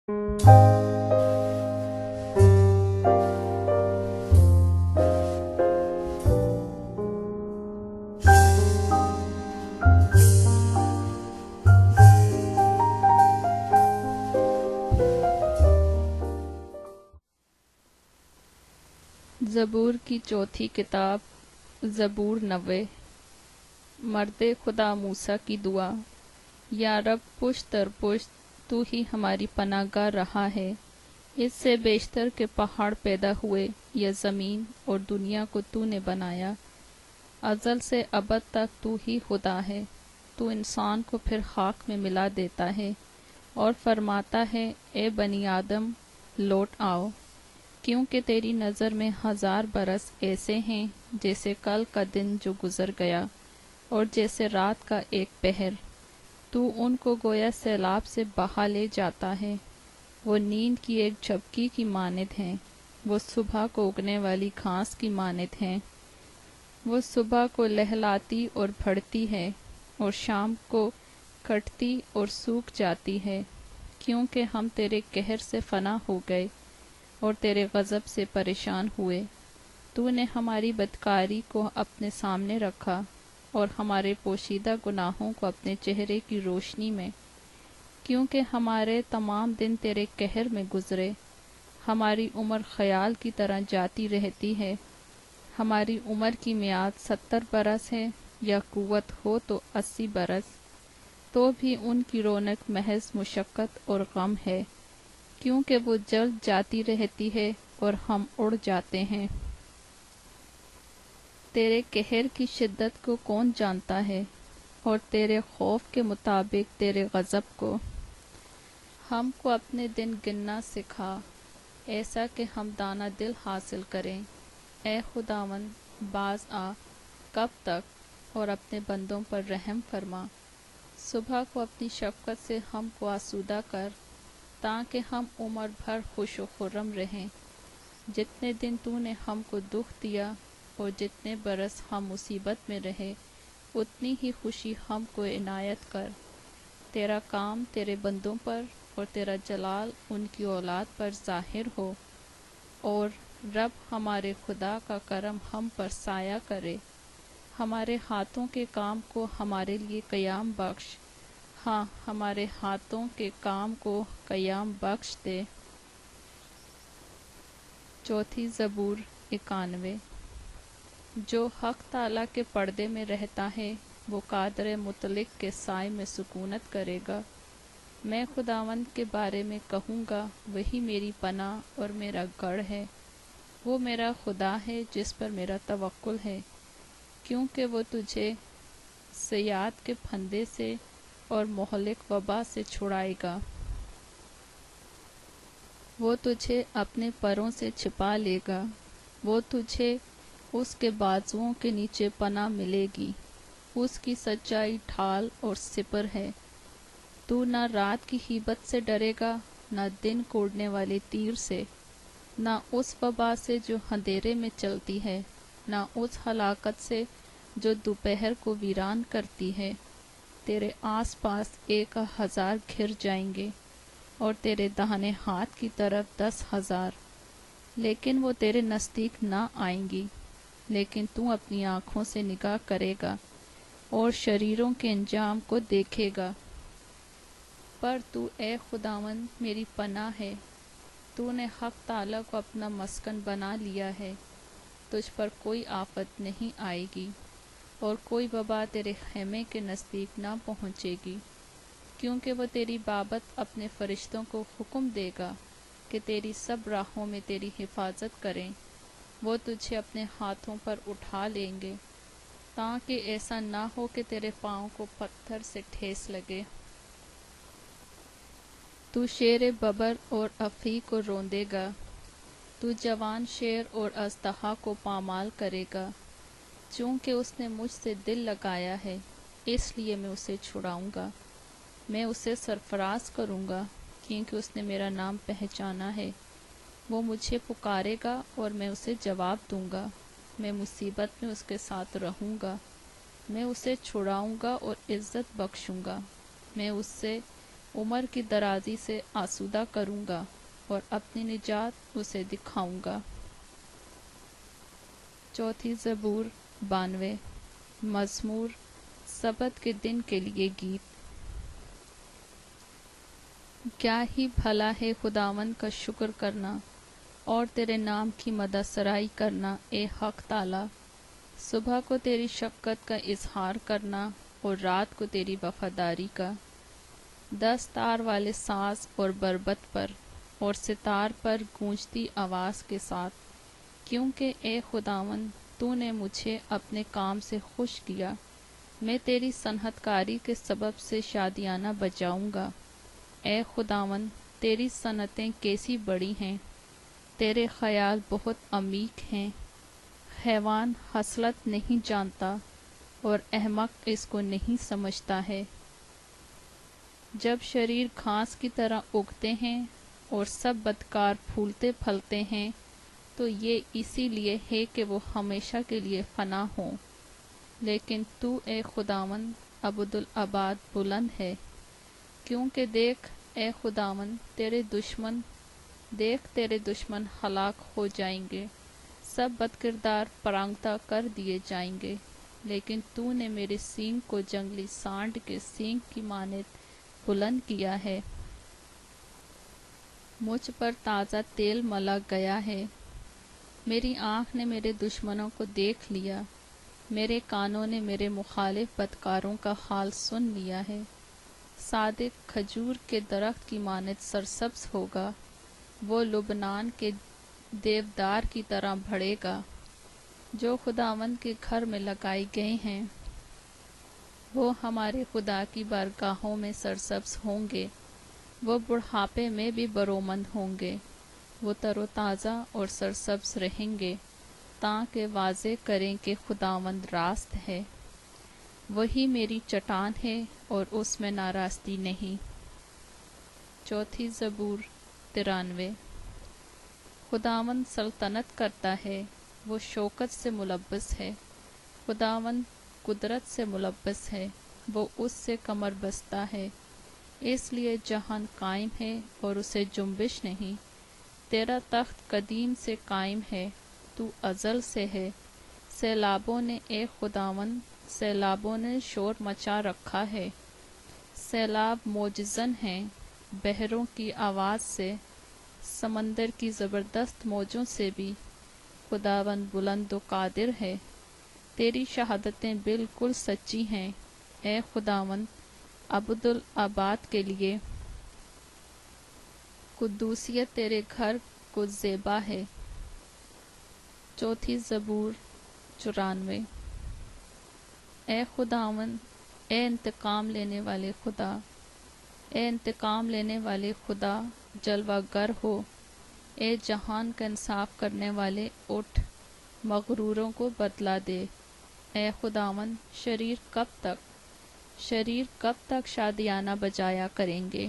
زبور کی چوتھی کتاب زبور 90 مرد خدا موسیٰ کی دعا۔ یا رب، پشت در پشت تو ہی ہماری پناہ گاہ رہا ہے۔ اس سے بیشتر کے پہاڑ پیدا ہوئے یا زمین اور دنیا کو تو نے بنایا۔ ازل سے ابد تک تو ہی خدا ہے۔ تو انسان کو پھر خاک میں ملا دیتا ہے اور فرماتا ہے اے بنی آدم لوٹ آؤ، کیونکہ تیری نظر میں 1000 برس ایسے ہیں جیسے کل کا دن جو گزر گیا اور جیسے رات کا ایک پہر۔ تو ان کو گویا سیلاب سے بہا لے جاتا ہے۔ وہ نیند کی ایک جھپکی کی مانند ہیں، وہ صبح کو اگنے والی گھاس کی مانند ہیں۔ وہ صبح کو لہلاتی اور بڑھتی ہے اور شام کو کٹتی اور سوکھ جاتی ہے، کیونکہ ہم تیرے قہر سے فنا ہو گئے اور تیرے غضب سے پریشان ہوئے۔ تو نے ہماری بدکاری کو اپنے سامنے رکھا اور ہمارے پوشیدہ گناہوں کو اپنے چہرے کی روشنی میں، کیونکہ ہمارے تمام دن تیرے قہر میں گزرے۔ ہماری عمر خیال کی طرح جاتی رہتی ہے۔ ہماری عمر کی میعاد 70 برس ہے، یا قوت ہو تو 80 برس، تو بھی ان کی رونق محض مشقت اور غم ہے، کیونکہ وہ جلد جاتی رہتی ہے اور ہم اڑ جاتے ہیں۔ تیرے قہر کی شدت کو کون جانتا ہے، اور تیرے خوف کے مطابق تیرے غضب کو؟ ہم کو اپنے دن گننا سکھا، ایسا کہ ہم دانہ دل حاصل کریں۔ اے خداوند، باز آ، کب تک؟ اور اپنے بندوں پر رحم فرما۔ صبح کو اپنی شفقت سے ہم کو آسودہ کر، تاکہ ہم عمر بھر خوش و خرم رہیں۔ جتنے دن تو نے ہم کو دکھ دیا اور جتنے برس ہم مصیبت میں رہے، اتنی ہی خوشی ہم کو عنایت کر۔ تیرا کام تیرے بندوں پر اور تیرا جلال ان کی اولاد پر ظاہر ہو، اور رب ہمارے خدا کا کرم ہم پر سایہ کرے۔ ہمارے ہاتھوں کے کام کو ہمارے لیے قیام بخش، ہاں، ہمارے ہاتھوں کے کام کو قیام بخش دے۔ چوتھی زبور 91۔ جو حق تعالیٰ کے پردے میں رہتا ہے، وہ قادر مطلق کے سائے میں سکونت کرے گا۔ میں خداوند کے بارے میں کہوں گا، وہی میری پناہ اور میرا گڑھ ہے۔ وہ میرا خدا ہے جس پر میرا توکل ہے، کیونکہ وہ تجھے صیاد کے پھندے سے اور مہلک وبا سے چھڑائے گا۔ وہ تجھے اپنے پروں سے چھپا لے گا۔ وہ تجھے اس کے بازوؤں کے نیچے پناہ ملے گی۔ اس کی سچائی ڈھال اور سپر ہے۔ تو نہ رات کی ہیبت سے ڈرے گا، نہ دن کوڑنے والے تیر سے، نہ اس وبا سے جو اندھیرے میں چلتی ہے، نہ اس ہلاکت سے جو دوپہر کو ویران کرتی ہے۔ تیرے آس پاس 1000 گھر جائیں گے اور تیرے داہنے ہاتھ کی طرف 10,000، لیکن وہ تیرے نزدیک نہ آئیں گی۔ لیکن تو اپنی آنکھوں سے نگاہ کرے گا اور شریروں کے انجام کو دیکھے گا۔ پر تو اے خداوند میری پناہ ہے، تو نے حق تعالیٰ کو اپنا مسکن بنا لیا ہے۔ تجھ پر کوئی آفت نہیں آئے گی اور کوئی وبا تیرے خیمے کے نزدیک نہ پہنچے گی، کیونکہ وہ تیری بابت اپنے فرشتوں کو حکم دے گا کہ تیری سب راہوں میں تیری حفاظت کریں۔ وہ تجھے اپنے ہاتھوں پر اٹھا لیں گے، تاکہ ایسا نہ ہو کہ تیرے پاؤں کو پتھر سے ٹھیس لگے۔ تو شیر ببر اور افعی کو روندے گا۔ تو جوان شیر اور اژدہا کو پامال کرے گا۔ چونکہ اس نے مجھ سے دل لگایا ہے، اس لیے میں اسے چھڑاؤں گا۔ میں اسے سرفراز کروں گا، کیونکہ اس نے میرا نام پہچانا ہے۔ وہ مجھے پکارے گا اور میں اسے جواب دوں گا۔ میں مصیبت میں اس کے ساتھ رہوں گا۔ میں اسے چھڑاؤں گا اور عزت بخشوں گا۔ میں اس سے عمر کی درازی سے آسودہ کروں گا اور اپنی نجات اسے دکھاؤں گا۔ چوتھی زبور 92۔ مزمور سبت کے دن کے لیے گیت۔ کیا ہی بھلا ہے خداوند کا شکر کرنا اور تیرے نام کی مدح سرائی کرنا اے حق تعالی۔ صبح کو تیری شفقت کا اظہار کرنا اور رات کو تیری وفاداری کا۔ 10 تار والے ساز اور بربط پر اور ستار پر گونجتی آواز کے ساتھ، کیونکہ اے خداوند تو نے مجھے اپنے کام سے خوش کیا، میں تیری صنعت کاری کے سبب سے شادیانہ بجاؤں گا۔ اے خداوند تیری صنعتیں کیسی بڑی ہیں، تیرے خیال بہت عمیق ہیں۔ حیوان خصلت نہیں جانتا اور احمق اس کو نہیں سمجھتا ہے۔ جب شریر گھاس کی طرح اگتے ہیں اور سب بدکار پھولتے پھلتے ہیں تو یہ اسی لیے ہے کہ وہ ہمیشہ کے لیے فنا ہوں، لیکن تو اے خداوند ابدالآباد بلند ہے۔ کیونکہ دیکھ اے خداوند تیرے دشمن ہلاک ہو جائیں گے، سب بدکردار پرانگتا کر دیے جائیں گے، لیکن تو نے میرے سینگ کو جنگلی سانڈ کے سینگ کی مانند بلند کیا ہے۔ مجھ پر تازہ تیل ملا گیا ہے، میری آنکھ نے میرے دشمنوں کو دیکھ لیا، میرے کانوں نے میرے مخالف بدکاروں کا حال سن لیا ہے۔ صادق کھجور کے درخت کی مانند سرسبز ہوگا، وہ لبنان کے دیودار کی طرح بڑھے گا۔ جو خداوند کے گھر میں لگائے گئے ہیں وہ ہمارے خدا کی بارگاہوں میں سرسبز ہوں گے، وہ بڑھاپے میں بھی برومند ہوں گے، وہ تر و تازہ اور سرسبز رہیں گے، تاکہ واضح کریں کہ خداوند راست ہے، وہی میری چٹان ہے اور اس میں ناراستی نہیں۔ چوتھی زبور 93۔ خداوند سلطنت کرتا ہے، وہ شوکت سے ملبس ہے، خداوند قدرت سے ملبس ہے، وہ اس سے کمر بستہ ہے۔ اس لیے جہان قائم ہے اور اسے جنبش نہیں۔ تیرا تخت قدیم سے قائم ہے، تو ازل سے ہے۔ سیلابوں نے اے خداوند سیلابوں نے شور مچا رکھا ہے۔ سیلاب موجزن ہیں بحروں کی آواز سے، سمندر کی زبردست موجوں سے بھی۔ خداوند بلند و قادر ہے، تیری شہادتیں بالکل سچی ہیں، اے خداوند ابدالآباد کے لیے۔ قدوسیت تیرے گھر کو زیبا ہے۔ چوتھی زبور 94۔ اے خداوند اے انتقام لینے والے خدا، اے انتقام لینے والے خدا جلوہ گر ہو، اے جہان کا انصاف کرنے والے اٹھ، مغروروں کو بدلہ دے۔ اے خداوند شریر کب تک شادیانہ بجایا کریں گے؟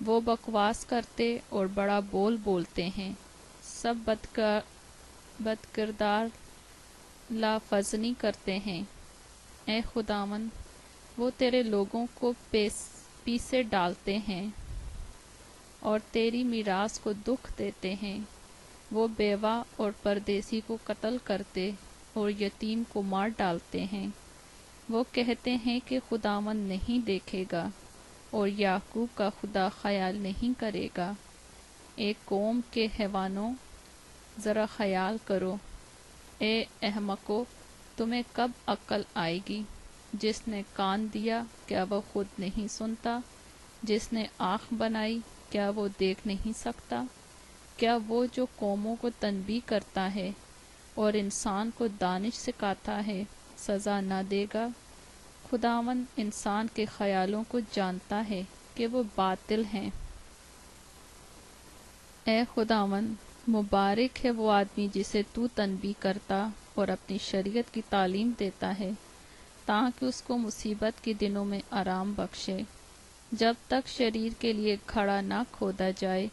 وہ بکواس کرتے اور بڑا بول بولتے ہیں، سب بدکردار لافزنی کرتے ہیں۔ اے خداوند وہ تیرے لوگوں کو پیسے ڈالتے ہیں اور تیری میراث کو دکھ دیتے ہیں، وہ بیوہ اور پردیسی کو قتل کرتے اور یتیم کو مار ڈالتے ہیں۔ وہ کہتے ہیں کہ خداوند نہیں دیکھے گا اور یعقوب کا خدا خیال نہیں کرے گا۔ اے قوم کے حیوانوں ذرا خیال کرو، اے احمقو تمہیں کب عقل آئے گی؟ جس نے کان دیا کیا وہ خود نہیں سنتا؟ جس نے آنکھ بنائی کیا وہ دیکھ نہیں سکتا؟ کیا وہ جو قوموں کو تنبیہ کرتا ہے اور انسان کو دانش سکھاتا ہے سزا نہ دے گا؟ خداوند انسان کے خیالوں کو جانتا ہے کہ وہ باطل ہیں۔ اے خداوند مبارک ہے وہ آدمی جسے تو تنبیہ کرتا اور اپنی شریعت کی تعلیم دیتا ہے، تاکہ اس کو مصیبت کے دنوں میں آرام بخشے، جب تک شریر کے لیے گھڑا نہ کھودا جائے،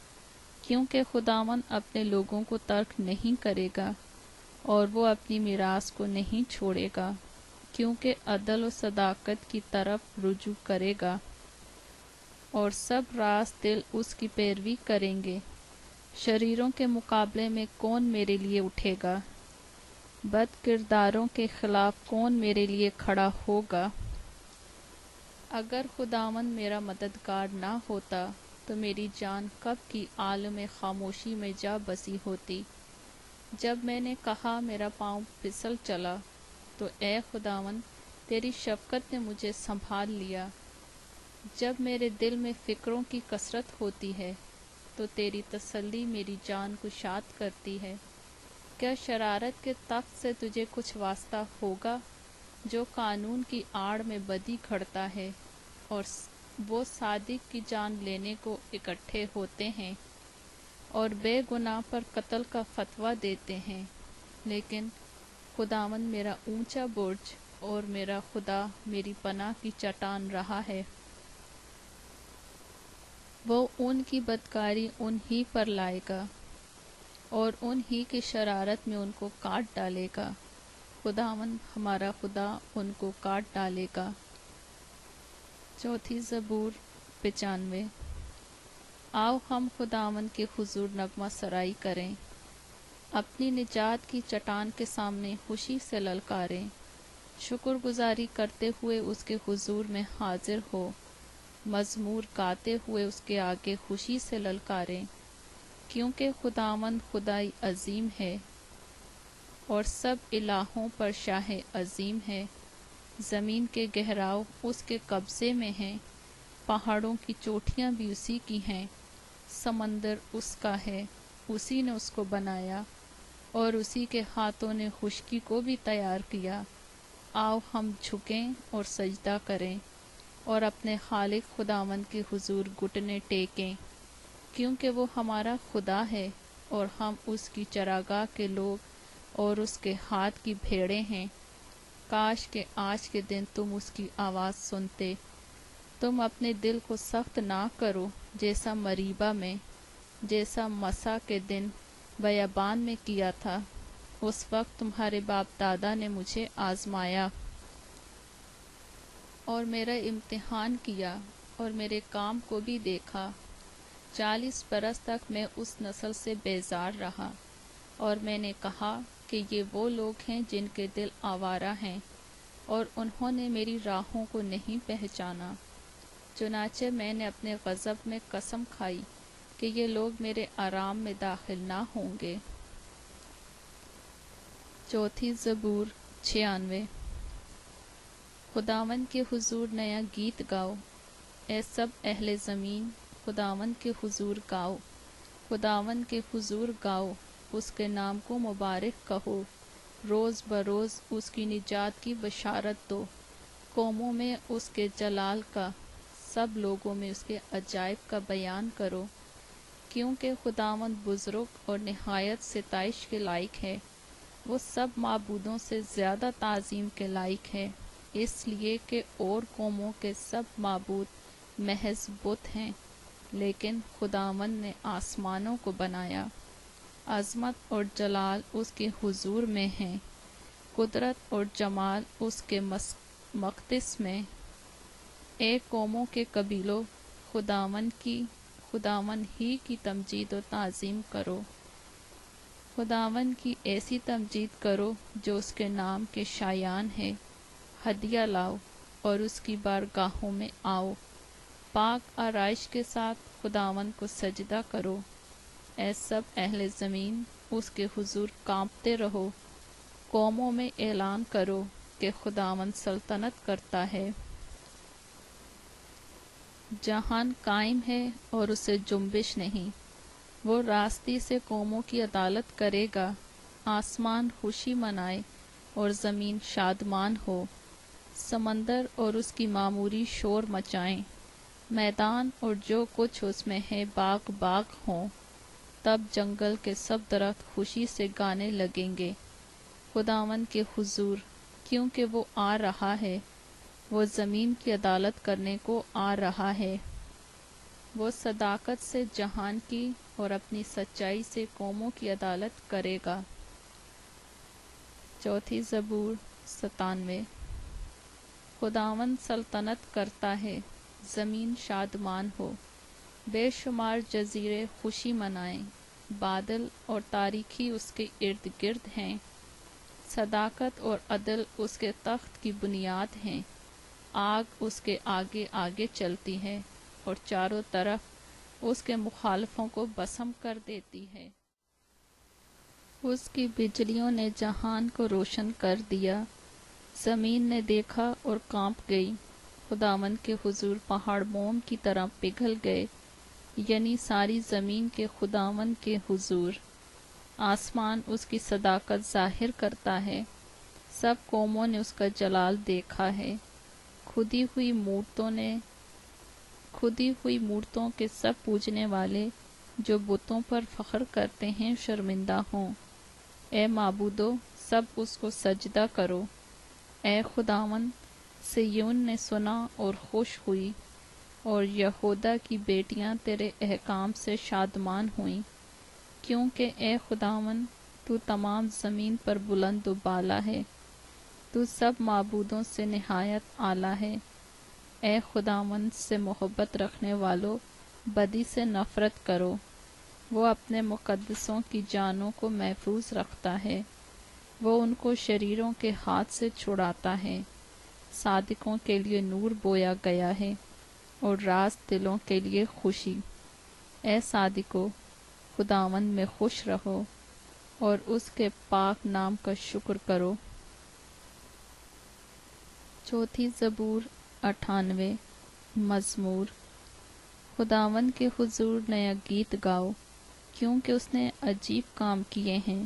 کیونکہ خداوند اپنے لوگوں کو ترک نہیں کرے گا اور وہ اپنی میراث کو نہیں چھوڑے گا، کیونکہ عدل و صداقت کی طرف رجوع کرے گا۔ اور سب راست دل اس کی پیروی کریں گے۔ شریروں کے مقابلے میں کون میرے لیے اٹھے گا؟ بد کرداروں کے خلاف کون میرے لیے کھڑا ہوگا؟ اگر خداوند میرا مددگار نہ ہوتا تو میری جان کب کی عالم خاموشی میں جا بسی ہوتی۔ جب میں نے کہا میرا پاؤں پھسل چلا تو اے خداوند تیری شفقت نے مجھے سنبھال لیا۔ جب میرے دل میں فکروں کی کثرت ہوتی ہے تو تیری تسلی میری جان کو شاد کرتی ہے۔ کیا شرارت کے تخت سے تجھے کچھ واسطہ ہوگا؟ جو قانون کی آڑ میں بدی گھڑتا ہے اور وہ صادق کی جان لینے کو اکٹھے ہوتے ہیں اور بے گناہ پر قتل کا فتویٰ دیتے ہیں، لیکن خداوند میرا اونچا برج اور میرا خدا میری پناہ کی چٹان رہا ہے۔ وہ ان کی بدکاری انہی پر لائے گا اور انہی کی شرارت میں ان کو کاٹ ڈالے گا۔ خداوند ہمارا خدا ان کو کاٹ ڈالے گا۔ چوتھی زبور 95۔ آؤ ہم خداوند کے حضور نغمہ سرائی کریں، اپنی نجات کی چٹان کے سامنے خوشی سے للکاریں۔ شکر گزاری کرتے ہوئے اس کے حضور میں حاضر ہو، مزمور گاتے ہوئے اس کے آگے خوشی سے للکاریں، کیونکہ خداوند خدائی عظیم ہے اور سب الہوں پر شاہ عظیم ہے۔ زمین کے گہراؤ اس کے قبضے میں ہیں، پہاڑوں کی چوٹیاں بھی اسی کی ہیں۔ سمندر اس کا ہے، اسی نے اس کو بنایا اور اسی کے ہاتھوں نے خشکی کو بھی تیار کیا۔ آؤ ہم جھکیں اور سجدہ کریں اور اپنے خالق خداوند کے حضور گھٹنے ٹیکیں، کیونکہ وہ ہمارا خدا ہے اور ہم اس کی چراگاہ کے لوگ اور اس کے ہاتھ کی بھیڑیں ہیں۔ کاش کہ آج کے دن تم اس کی آواز سنتے۔ تم اپنے دل کو سخت نہ کرو جیسا مریبہ میں، جیسا مسا کے دن بیابان میں کیا تھا۔ اس وقت تمہارے باپ دادا نے مجھے آزمایا اور میرا امتحان کیا اور میرے کام کو بھی دیکھا۔ 40 برس تک میں اس نسل سے بیزار رہا اور میں نے کہا کہ یہ وہ لوگ ہیں جن کے دل آوارہ ہیں اور انہوں نے میری راہوں کو نہیں پہچانا۔ چنانچہ میں نے اپنے غضب میں قسم کھائی کہ یہ لوگ میرے آرام میں داخل نہ ہوں گے۔ چوتھی زبور 96۔ خداوند کے حضور نیا گیت گاؤ، اے سب اہل زمین، خداوند کے حضور گاؤ، خداوند کے حضور گاؤ، اس کے نام کو مبارک کہو، روز بروز اس کی نجات کی بشارت دو، قوموں میں اس کے جلال کا، سب لوگوں میں اس کے عجائب کا بیان کرو، کیونکہ خداوند بزرگ اور نہایت ستائش کے لائق ہے، وہ سب معبودوں سے زیادہ تعظیم کے لائق ہے، اس لیے کہ اور قوموں کے سب معبود محض بت ہیں، لیکن خداوند نے آسمانوں کو بنایا۔ عظمت اور جلال اس کے حضور میں ہیں، قدرت اور جمال اس کے مقدس میں۔ اے قوموں کے قبیلوں، خداوند ہی کی تمجید و تعظیم کرو، خداوند کی ایسی تمجید کرو جو اس کے نام کے شایان ہے۔ ہدیہ لاؤ اور اس کی بارگاہوں میں آؤ، پاک آرائش کے ساتھ خداوند کو سجدہ کرو۔ اے سب اہل زمین، اس کے حضور کانپتے رہو، قوموں میں اعلان کرو کہ خداوند سلطنت کرتا ہے۔ جہان قائم ہے اور اسے جنبش نہیں، وہ راستی سے قوموں کی عدالت کرے گا۔ آسمان خوشی منائے اور زمین شادمان ہو، سمندر اور اس کی معموری شور مچائیں، میدان اور جو کچھ اس میں ہے باغ باغ ہوں، تب جنگل کے سب درخت خوشی سے گانے لگیں گے خداوند کے حضور، کیونکہ وہ آ رہا ہے، وہ زمین کی عدالت کرنے کو آ رہا ہے۔ وہ صداقت سے جہان کی اور اپنی سچائی سے قوموں کی عدالت کرے گا۔ چوتھی زبور 97۔ خداوند سلطنت کرتا ہے، زمین شادمان ہو، بے شمار جزیرے خوشی منائیں، بادل اور تاریکی اس کے ارد گرد ہیں، صداقت اور عدل اس کے تخت کی بنیاد ہیں، آگ اس کے آگے آگے چلتی ہے اور چاروں طرف اس کے مخالفوں کو بسم کر دیتی ہے۔ اس کی بجلیوں نے جہان کو روشن کر دیا، زمین نے دیکھا اور کانپ گئی، خداوند کے حضور پہاڑ موم کی طرح پگھل گئے، یعنی ساری زمین کے خداوند کے حضور۔ آسمان اس کی صداقت ظاہر کرتا ہے، سب قوموں نے اس کا جلال دیکھا ہے، کھدی ہوئی مورتوں کے سب پوجنے والے جو بتوں پر فخر کرتے ہیں شرمندہ ہوں۔ اے معبودو، سب اس کو سجدہ کرو۔ اے خداوند، صیون نے سنا اور خوش ہوئی، اور یہودا کی بیٹیاں تیرے احکام سے شادمان ہوئیں، کیونکہ اے خداوند تو تمام زمین پر بلند و بالا ہے، تو سب معبودوں سے نہایت اعلیٰ ہے۔ اے خداوند سے محبت رکھنے والو، بدی سے نفرت کرو، وہ اپنے مقدسوں کی جانوں کو محفوظ رکھتا ہے، وہ ان کو شریروں کے ہاتھ سے چھڑاتا ہے۔ صادقوں کے لیے نور بویا گیا ہے اور راست دلوں کے لیے خوشی۔ اے صادقو، خداوند میں خوش رہو اور اس کے پاک نام کا شکر کرو۔ چوتھی زبور 98 مزمور۔ خداوند کے حضور نیا گیت گاؤ، کیونکہ اس نے عجیب کام کیے ہیں،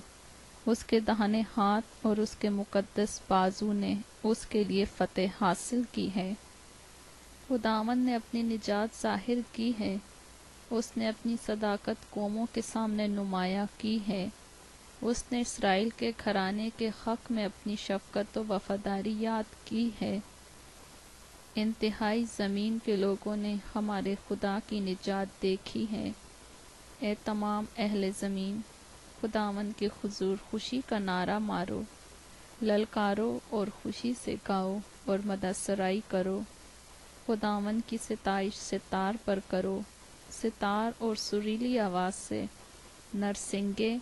اس کے داہنے ہاتھ اور اس کے مقدس بازو نے اس کے لیے فتح حاصل کی ہے۔ خداوند نے اپنی نجات ظاہر کی ہے، اس نے اپنی صداقت قوموں کے سامنے نمایاں کی ہے، اس نے اسرائیل کے گھرانے کے حق میں اپنی شفقت و وفاداری یاد کی ہے۔ انتہائی زمین کے لوگوں نے ہمارے خدا کی نجات دیکھی ہے۔ اے تمام اہل زمین، خداوند کے حضور خوشی کا نعرہ مارو، للکارو اور خوشی سے گاؤ اور مدح سرائی کرو۔ خداوند کی ستائش ستار پر کرو، ستار اور سریلی آواز سے، نرسنگے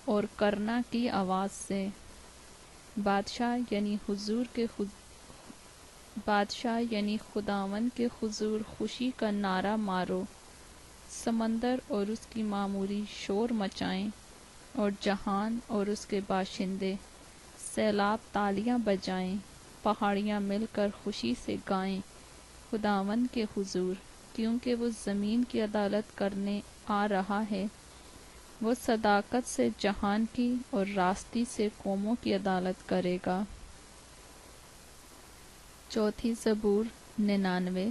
اور کرنا کی آواز سے۔ بادشاہ یعنی خداوند کے حضور خوشی کا نعرہ مارو، سمندر اور اس کی معموری شور مچائیں، اور جہان اور اس کے باشندے سیلاب تالیاں بجائیں، پہاڑیاں مل کر خوشی سے گائیں خداوند کے حضور، کیونکہ وہ زمین کی عدالت کرنے آ رہا ہے، وہ صداقت سے جہان کی اور راستی سے قوموں کی عدالت کرے گا۔ چوتھی زبور 99۔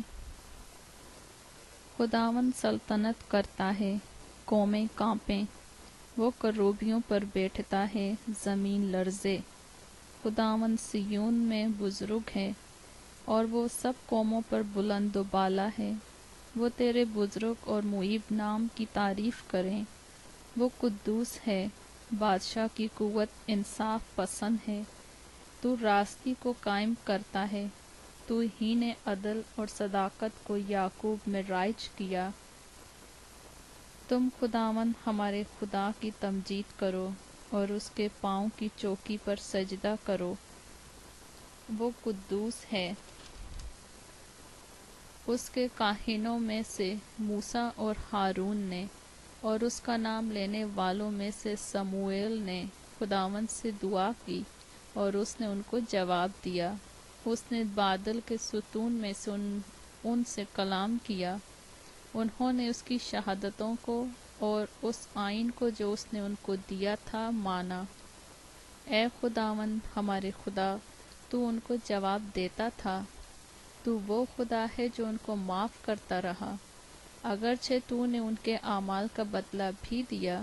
خداوند سلطنت کرتا ہے، قومیں کانپیں، وہ کروبیوں پر بیٹھتا ہے، زمین لرزے۔ خداوند صیون میں بزرگ ہے، اور وہ سب قوموں پر بلند و بالا ہے، وہ تیرے بزرگ اور معیب نام کی تعریف کریں۔ وہ قدوس ہے، بادشاہ کی قوت انصاف پسند ہے، تو راستی کو قائم کرتا ہے، تو ہی نے عدل اور صداقت کو یعقوب میں رائج کیا۔ تم خداوند ہمارے خدا کی تمجید کرو اور اس کے پاؤں کی چوکی پر سجدہ کرو، وہ قدوس ہے۔ اس کے کاہنوں میں سے موسیٰ اور ہارون نے، اور اس کا نام لینے والوں میں سے سموئیل نے خداوند سے دعا کی، اور اس نے ان کو جواب دیا۔ اس نے بادل کے ستون میں سے ان سے کلام کیا، انہوں نے اس کی شہادتوں کو اور اس آئین کو جو اس نے ان کو دیا تھا مانا۔ اے خداوند ہمارے خدا، تو ان کو جواب دیتا تھا، تو وہ خدا ہے جو ان کو معاف کرتا رہا، اگرچہ تو نے ان کے اعمال کا بدلہ بھی دیا۔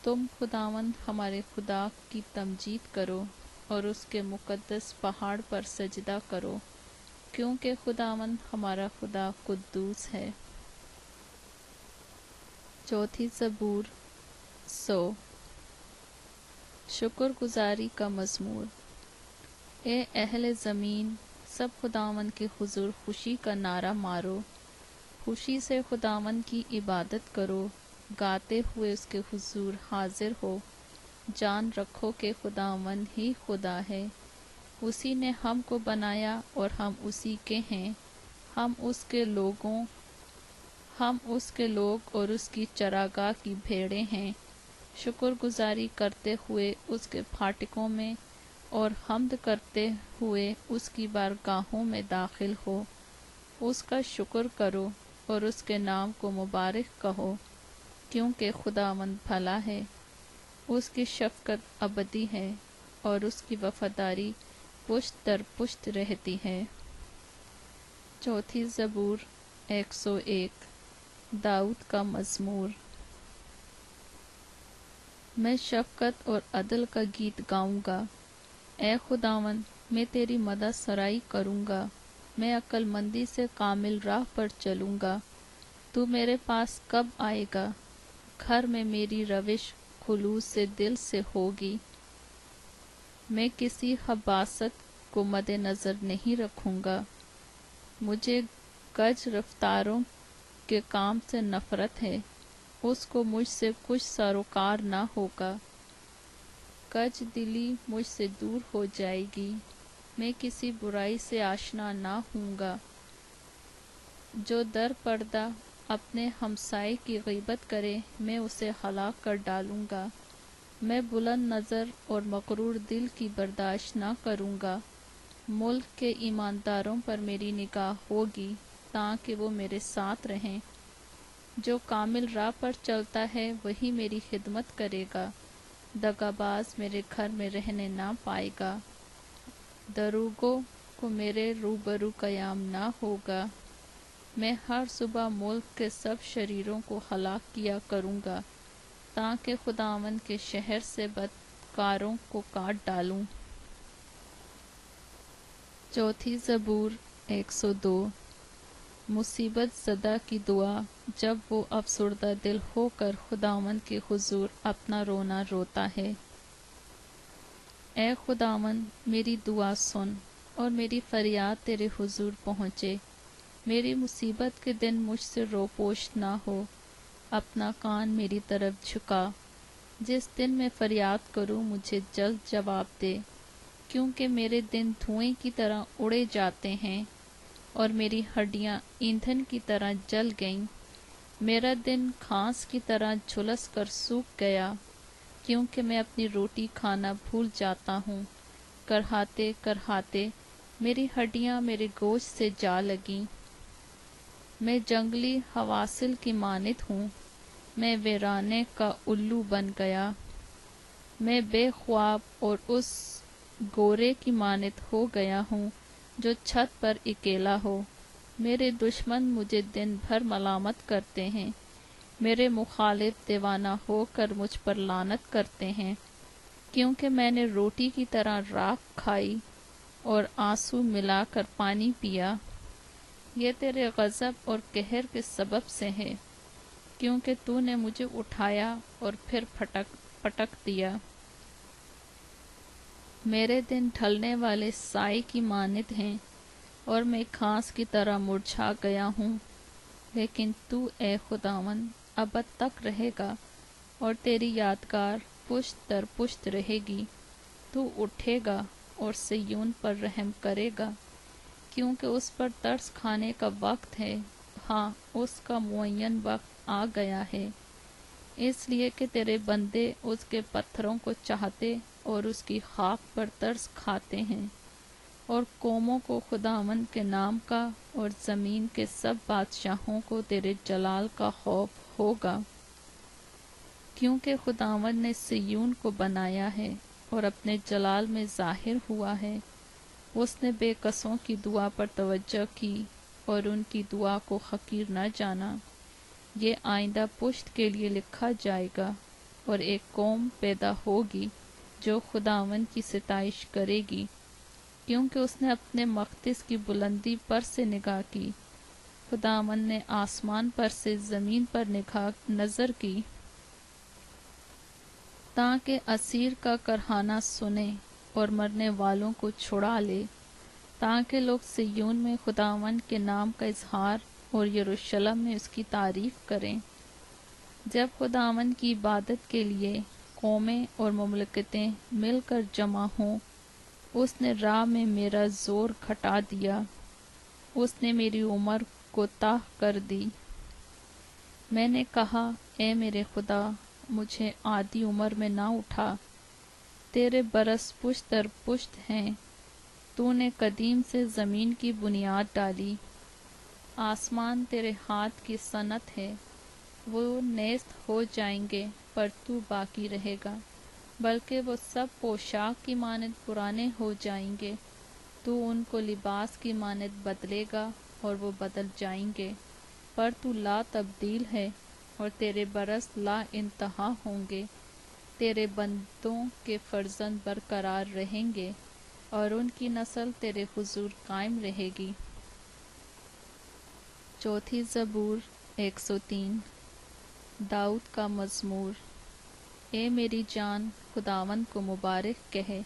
تم خداوند ہمارے خدا کی تمجید کرو اور اس کے مقدس پہاڑ پر سجدہ کرو، کیونکہ خداوند ہمارا خدا قدوس ہے۔ چوتھی زبور 100۔ شکر گزاری کا مزمور۔ اے اہل زمین، سب خداوند کے حضور خوشی کا نعرہ مارو، خوشی سے خداوند کی عبادت کرو، گاتے ہوئے اس کے حضور حاضر ہو۔ جان رکھو کہ خداوند ہی خدا ہے، اسی نے ہم کو بنایا اور ہم اسی کے ہیں، ہم اس کے لوگ اور اس کی چراگاہ کی بھیڑیں ہیں۔ شکر گزاری کرتے ہوئے اس کے پھاٹکوں میں اور حمد کرتے ہوئے اس کی بارگاہوں میں داخل ہو۔ اس کا شکر کرو اور اس کے نام کو مبارک کہو، کیونکہ خداوند بھلا ہے، اس کی شفقت ابدی ہے اور اس کی وفاداری پشت در پشت رہتی ہے۔ چوتھی زبور 101 داؤد کا مزمور۔ میں شفقت اور عدل کا گیت گاؤں گا، اے خداوند میں تیری مدح سرائی کروں گا، میں عقل مندی سے کامل راہ پر چلوں گا۔ تو میرے پاس کب آئے گا؟ گھر میں میری روش خلوص سے دل سے ہوگی، میں کسی خباثت کو مد نظر نہیں رکھوں گا۔ مجھے گج رفتاروں کے کام سے نفرت ہے، اس کو مجھ سے کچھ سروکار نہ ہوگا۔ گج دلی مجھ سے دور ہو جائے گی، میں کسی برائی سے آشنا نہ ہوں گا۔ جو در پردہ اپنے ہمسائے کی غیبت کرے، میں اسے ہلاک کر ڈالوں گا۔ میں بلند نظر اور مغرور دل کی برداشت نہ کروں گا۔ ملک کے ایمانداروں پر میری نگاہ ہوگی تاکہ وہ میرے ساتھ رہیں۔ جو کامل راہ پر چلتا ہے وہی میری خدمت کرے گا، دغاباز میرے گھر میں رہنے نہ پائے گا۔ دروغوں کو میرے روبرو قیام نہ ہوگا۔ میں ہر صبح ملک کے سب شریروں کو ہلاک کیا کروں گا، تاکہ خداوند کے شہر سے بدکاروں کو کاٹ ڈالوں۔ چوتھی زبور 102 مصیبت زدہ کی دعا، جب وہ افسردہ دل ہو کر خداوند کے حضور اپنا رونا روتا ہے۔ اے خداوند میری دعا سن اور میری فریاد تیرے حضور پہنچے۔ میری مصیبت کے دن مجھ سے روپوش نہ ہو، اپنا کان میری طرف جھکا۔ جس دن میں فریاد کروں مجھے جلد جواب دے، کیونکہ میرے دن دھوئیں کی طرح اڑے جاتے ہیں اور میری ہڈیاں ایندھن کی طرح جل گئیں۔ میرا دن گھاس کی طرح جھلس کر سوکھ گیا، کیونکہ میں اپنی روٹی کھانا بھول جاتا ہوں۔ کرہاتے کرہاتے میری ہڈیاں میرے گوشت سے جا لگیں۔ میں جنگلی حواسل کی مانند ہوں، میں ویرانے کا الو بن گیا۔ میں بے خواب اور اس گورے کی مانند ہو گیا ہوں جو چھت پر اکیلا ہو۔ میرے دشمن مجھے دن بھر ملامت کرتے ہیں، میرے مخالف دیوانہ ہو کر مجھ پر لعنت کرتے ہیں، کیونکہ میں نے روٹی کی طرح راکھ کھائی اور آنسو ملا کر پانی پیا۔ یہ تیرے غضب اور قہر کے سبب سے ہے، کیونکہ تو نے مجھے اٹھایا اور پھر پٹک دیا۔ میرے دن ڈھلنے والے سائے کی مانند ہیں اور میں گھاس کی طرح مرجھا گیا ہوں، لیکن تو اے خداوند ابد تک رہے گا اور تیری یادگار پشت در پشت رہے گی۔ تو اٹھے گا اور صیون پر رحم کرے گا، کیونکہ اس پر ترس کھانے کا وقت ہے، ہاں اس کا معین وقت آ گیا ہے۔ اس لیے کہ تیرے بندے اس کے پتھروں کو چاہتے اور اس کی خاک پر ترس کھاتے ہیں، اور قوموں کو خداوند کے نام کا اور زمین کے سب بادشاہوں کو تیرے جلال کا خوف ہوگا۔ کیونکہ خداوند نے صیون کو بنایا ہے اور اپنے جلال میں ظاہر ہوا ہے۔ اس نے بے کسوں کی دعا پر توجہ کی اور ان کی دعا کو حقیر نہ جانا۔ یہ آئندہ پشت کے لیے لکھا جائے گا، اور ایک قوم پیدا ہوگی جو خداوند کی ستائش کرے گی، کیونکہ اس نے اپنے مقدس کی بلندی پر سے نگاہ کی۔ خداوند نے آسمان پر سے زمین پر نظر کی، تاکہ اسیر کا کرہانہ سنے اور مرنے والوں کو چھڑا لے۔ تاکہ لوگ سیون میں خداوند کے نام کا اظہار اور یروشلم میں اس کی تعریف کریں۔ جب خداوند کی عبادت کے لیے قومیں اور مملکتیں مل کر جمع ہوں، اس نے راہ میں میرا زور گھٹا دیا، اس نے میری عمر کوتاہ کر دی۔ میں نے کہا، اے میرے خدا، مجھے آدھی عمر میں نہ اٹھا۔ تیرے برس پشت در پشت ہیں، تو نے قدیم سے زمین کی بنیاد ڈالی۔ آسمان تیرے ہاتھ کی صنعت ہے، وہ نیست ہو جائیں گے پر تو باقی رہے گا، بلکہ وہ سب پوشاک کی مانند پرانے ہو جائیں گے، تو ان کو لباس کی مانند بدلے گا اور وہ بدل جائیں گے، پر تو لا تبدیل ہے اور تیرے برس لا انتہا ہوں گے۔ تیرے بندوں کے فرزند برقرار رہیں گے اور ان کی نسل تیرے حضور قائم رہے گی۔ چوتھی زبور 103۔ داؤد کا مزمور۔ اے میری جان خداوند کو مبارک کہے،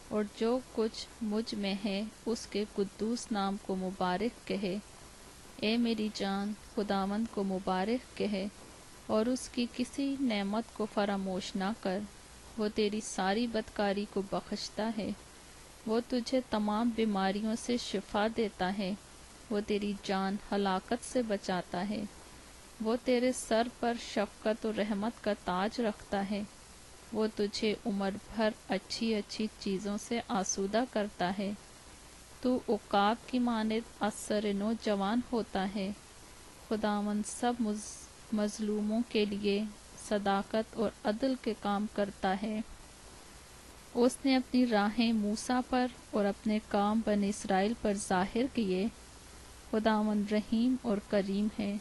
اور جو کچھ مجھ میں ہے اس کے قدوس نام کو مبارک کہے۔ اے میری جان خداوند کو مبارک کہے، اور اس کی کسی نعمت کو فراموش نہ کر۔ وہ تیری ساری بدکاری کو بخشتا ہے، وہ تجھے تمام بیماریوں سے شفا دیتا ہے، وہ تیری جان ہلاکت سے بچاتا ہے، وہ تیرے سر پر شفقت و رحمت کا تاج رکھتا ہے، وہ تجھے عمر بھر اچھی اچھی چیزوں سے آسودہ کرتا ہے۔ تو عقاب کی مانند اثر نوجوان ہوتا ہے۔ خداوند سب مظلوموں کے لیے صداقت اور عدل کے کام کرتا ہے۔ اس نے اپنی راہیں موسیٰ پر اور اپنے کام بنی اسرائیل پر ظاہر کیے۔ خداوند رحیم اور کریم ہے،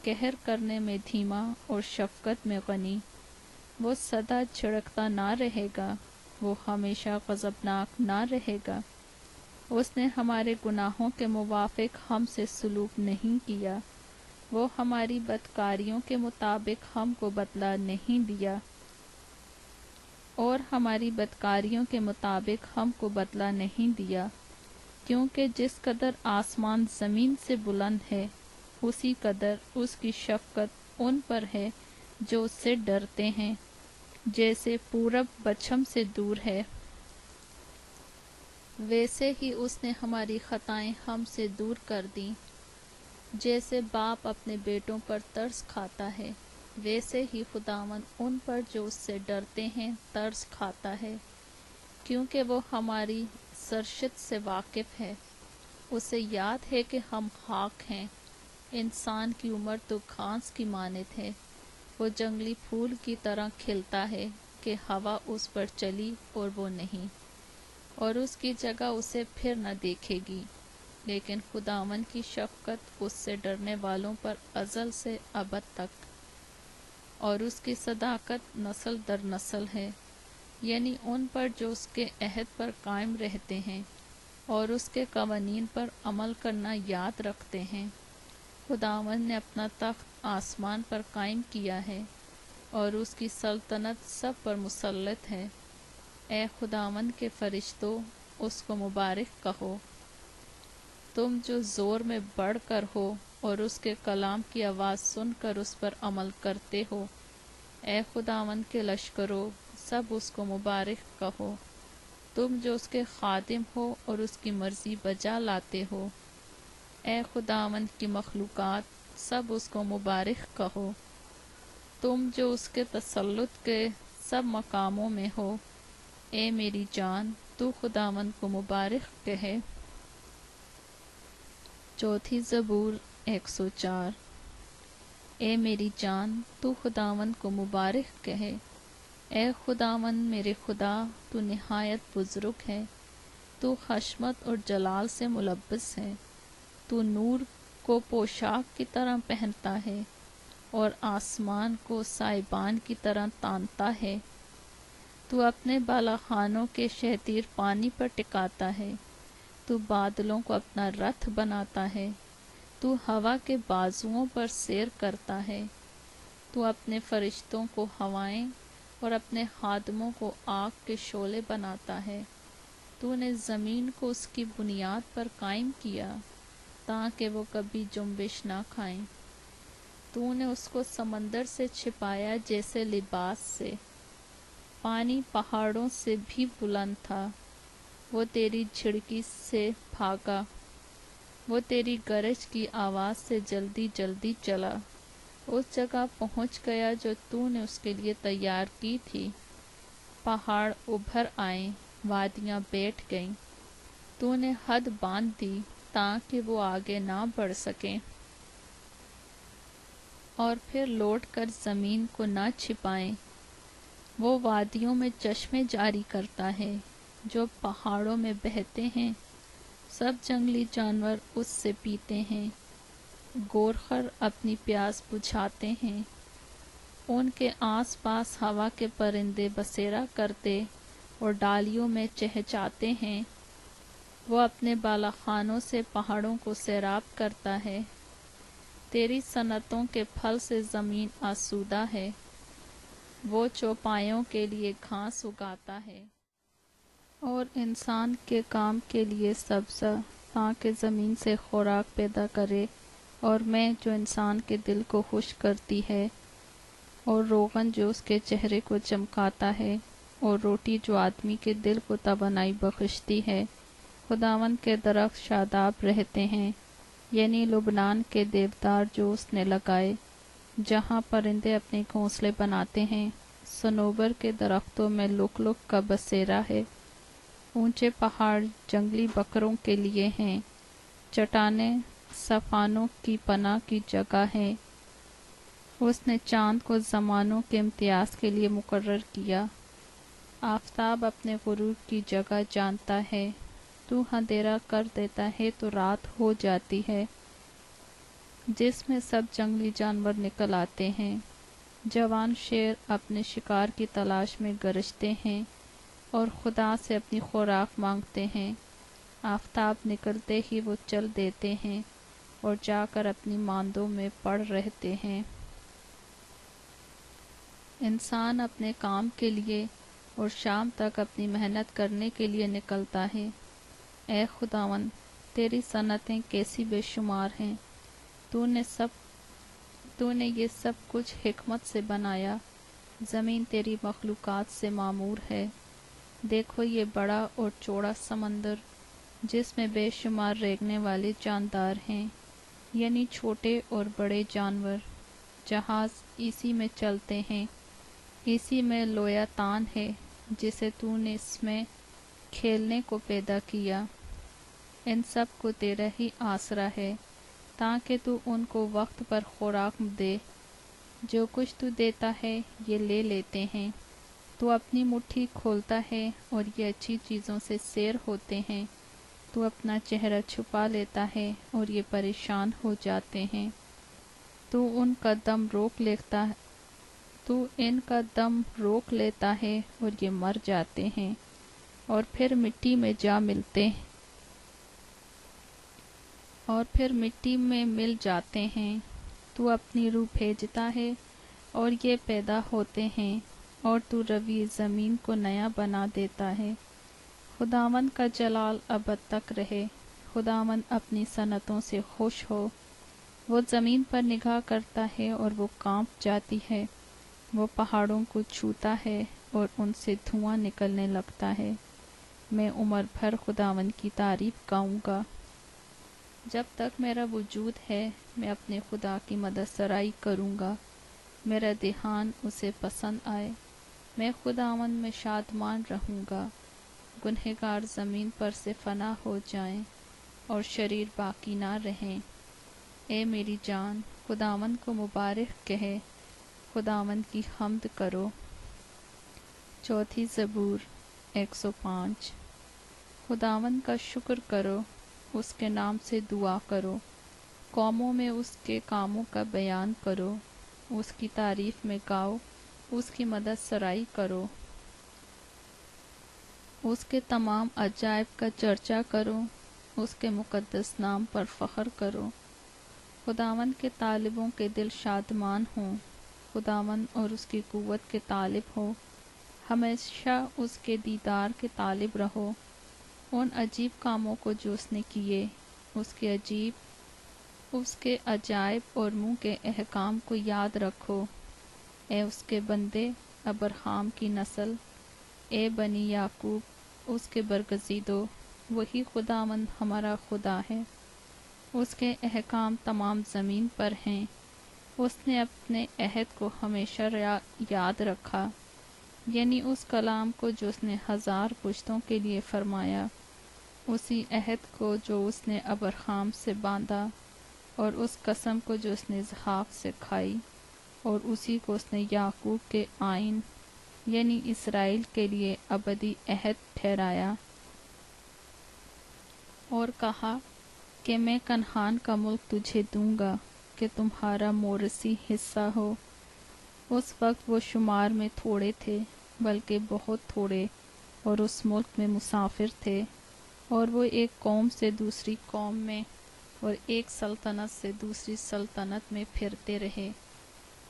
قہر کرنے میں دھیما اور شفقت میں غنی۔ وہ سدا جھڑکتا نہ رہے گا، وہ ہمیشہ غضبناک نہ رہے گا۔ اس نے ہمارے گناہوں کے موافق ہم سے سلوک نہیں کیا، وہ ہماری بدکاریوں کے مطابق ہم کو بدلہ نہیں دیا، اور ہماری بدکاریوں کے مطابق ہم کو بدلہ نہیں دیا، کیونکہ جس قدر آسمان زمین سے بلند ہے، اسی قدر اس کی شفقت ان پر ہے جو اس سے ڈرتے ہیں۔ جیسے پورب پچھم سے دور ہے، ویسے ہی اس نے ہماری خطائیں ہم سے دور کر دیں۔ جیسے باپ اپنے بیٹوں پر ترس کھاتا ہے، ویسے ہی خداوند ان پر جو اس سے ڈرتے ہیں ترس کھاتا ہے، کیونکہ وہ ہماری سرشت سے واقف ہے۔ اسے یاد ہے کہ ہم خاک ہیں، انسان کی عمر تو گھاس کی مانند ہے، وہ جنگلی پھول کی طرح کھلتا ہے کہ ہوا اس پر چلی اور وہ نہیں، اور اس کی جگہ اسے پھر نہ دیکھے گی۔ لیکن خداوند کی شفقت اس سے ڈرنے والوں پر ازل سے ابد تک، اور اس کی صداقت نسل در نسل ہے، یعنی ان پر جو اس کے عہد پر قائم رہتے ہیں اور اس کے قوانین پر عمل کرنا یاد رکھتے ہیں۔ خداوند نے اپنا تخت آسمان پر قائم کیا ہے، اور اس کی سلطنت سب پر مسلط ہے۔ اے خداوند کے فرشتوں، اس کو مبارک کہو، تم جو زور میں بڑھ کر ہو اور اس کے کلام کی آواز سن کر اس پر عمل کرتے ہو۔ اے خداوند کے لشکروں، سب اس کو مبارک کہو، تم جو اس کے خادم ہو اور اس کی مرضی بجا لاتے ہو۔ اے خداوند کی مخلوقات، سب اس کو مبارک کہو، تم جو اس کے تسلط کے سب مقاموں میں ہو۔ اے میری جان، تو خداوند کو مبارک کہے۔ چوتھی زبور 104۔ اے میری جان، تو خداوند کو مبارک کہے۔ اے خداوند میرے خدا، تو نہایت بزرگ ہے، تو حشمت اور جلال سے ملبس ہے، تو نور کو پوشاک کی طرح پہنتا ہے اور آسمان کو سائبان کی طرح تانتا ہے۔ تو اپنے بالاخانوں کے شہتیر پانی پر ٹکاتا ہے، تو بادلوں کو اپنا رتھ بناتا ہے، تو ہوا کے بازوؤں پر سیر کرتا ہے، تو اپنے فرشتوں کو ہوائیں اور اپنے خادموں کو آگ کے شعلے بناتا ہے، تو تو نے زمین کو اس کی بنیاد پر قائم کیا تاکہ وہ کبھی جنبش نہ کھائیں۔ تو نے اس کو سمندر سے چھپایا جیسے لباس سے۔ پانی پہاڑوں سے بھی بلند تھا، وہ تیری جھڑکی سے بھاگا، وہ تیری گرج کی آواز سے جلدی جلدی چلا، اس جگہ پہنچ گیا جو تو نے اس کے لیے تیار کی تھی۔ پہاڑ ابھر آئیں، وادیاں بیٹھ گئیں، تو نے حد باندھ دی تاکہ وہ آگے نہ بڑھ سکیں، اور پھر لوٹ کر زمین کو نہ چھپائیں۔ وہ وادیوں میں چشمے جاری کرتا ہے جو پہاڑوں میں بہتے ہیں، سب جنگلی جانور اس سے پیتے ہیں، گورخر اپنی پیاس بجھاتے ہیں، ان کے آس پاس ہوا کے پرندے بسیرا کرتے اور ڈالیوں میں چہچاتے ہیں۔ وہ اپنے بالاخانوں سے پہاڑوں کو سیراب کرتا ہے، تیری صنعتوں کے پھل سے زمین آسودہ ہے۔ وہ چوپایوں کے لیے گھاس اگاتا ہے اور انسان کے کام کے لیے سبزہ، تاکہ زمین سے خوراک پیدا کرے، اور میں جو انسان کے دل کو خوش کرتی ہے، اور روغن جو اس کے چہرے کو چمکاتا ہے، اور روٹی جو آدمی کے دل کو توانائی بخشتی ہے۔ خداوند کے درخت شاداب رہتے ہیں، یعنی لبنان کے دیودار جو اس نے لگائے، جہاں پرندے اپنے گھونسلے بناتے ہیں۔ صنوبر کے درختوں میں لک لک کا بسیرا ہے۔ اونچے پہاڑ جنگلی بکروں کے لیے ہیں، چٹانیں صفانوں کی پناہ کی جگہ ہیں۔ اس نے چاند کو زمانوں کے امتیاز کے لیے مقرر کیا۔ آفتاب اپنے غروب کی جگہ جانتا ہے، تو اندھیرا کر دیتا ہے تو رات ہو جاتی ہے، جس میں سب جنگلی جانور نکل آتے ہیں۔ جوان شیر اپنے شکار کی تلاش میں گرجتے ہیں اور خدا سے اپنی خوراک مانگتے ہیں۔ آفتاب نکلتے ہی وہ چل دیتے ہیں اور جا کر اپنی ماندوں میں پڑ رہتے ہیں۔ انسان اپنے کام کے لیے اور شام تک اپنی محنت کرنے کے لیے نکلتا ہے۔ اے خداوند، تیری صنعتیں کیسی بے شمار ہیں، تو نے یہ سب کچھ حکمت سے بنایا۔ زمین تیری مخلوقات سے معمور ہے۔ دیکھو یہ بڑا اور چوڑا سمندر، جس میں بے شمار ریگنے والے جاندار ہیں، یعنی چھوٹے اور بڑے جانور۔ جہاز اسی میں چلتے ہیں، اسی میں لویا تان ہے، جسے تو نے اس میں کھیلنے کو پیدا کیا۔ ان سب کو تیرا ہی آسرا ہے، تاکہ تو ان کو وقت پر خوراک دے۔ جو کچھ تو دیتا ہے یہ لے لیتے ہیں، تو اپنی مٹھی کھولتا ہے اور یہ اچھی چیزوں سے سیر ہوتے ہیں۔ تو اپنا چہرہ چھپا لیتا ہے اور یہ پریشان ہو جاتے ہیں۔ تو ان کا دم روک لیتا ہے اور یہ مر جاتے ہیں، اور پھر مٹی میں مل جاتے ہیں۔ تو اپنی روح بھیجتا ہے اور یہ پیدا ہوتے ہیں، اور تو روی زمین کو نیا بنا دیتا ہے۔ خداوند کا جلال ابد تک رہے۔ خداوند اپنی صنعتوں سے خوش ہو۔ وہ زمین پر نگاہ کرتا ہے اور وہ کانپ جاتی ہے۔ وہ پہاڑوں کو چھوتا ہے اور ان سے دھواں نکلنے لگتا ہے۔ میں عمر بھر خداوند کی تعریف گاؤں گا۔ جب تک میرا وجود ہے میں اپنے خدا کی مدد سرائی کروں گا۔ میرا دھیان اسے پسند آئے، میں خداوند میں شادمان رہوں گا۔ گنہگار زمین پر سے فنا ہو جائیں اور شریر باقی نہ رہیں۔ اے میری جان، خداوند کو مبارک کہے، خداوند کی حمد کرو۔ چوتھی زبور 105۔ خداوند کا شکر کرو، اس کے نام سے دعا کرو، قوموں میں اس کے کاموں کا بیان کرو، اس کی تعریف میں گاؤ، اس کی مدد سرائی کرو، اس کے تمام عجائب کا چرچا کرو، اس کے مقدس نام پر فخر کرو۔ خداوند کے طالبوں کے دل شادمان ہوں، خداوند اور اس کی قوت کے طالب ہو، ہمیشہ اس کے دیدار کے طالب رہو۔ ان عجیب کاموں کو جو اس نے کیے، اس کے عجائب اور منہ کے احکام کو یاد رکھو، اے اس کے بندے ابراہیم کی نسل، اے بنی یعقوب اس کے برگزیدو، وہی خداوند ہمارا خدا ہے، اس کے احکام تمام زمین پر ہیں، اس نے اپنے عہد کو ہمیشہ یاد رکھا، یعنی اس کلام کو جو اس نے 1000 پشتوں کے لیے فرمایا، اسی عہد کو جو اس نے ابراہیم سے باندھا، اور اس قسم کو جو اس نے اسحاق سے کھائی، اور اسی کو اس نے یعقوب کے آئین یعنی اسرائیل کے لیے ابدی عہد ٹھہرایا، اور کہا کہ میں کنعان کا ملک تجھے دوں گا کہ تمہارا موروثی حصہ ہو۔ اس وقت وہ شمار میں تھوڑے تھے بلکہ بہت تھوڑے، اور اس ملک میں مسافر تھے، اور وہ ایک قوم سے دوسری قوم میں اور ایک سلطنت سے دوسری سلطنت میں پھرتے رہے۔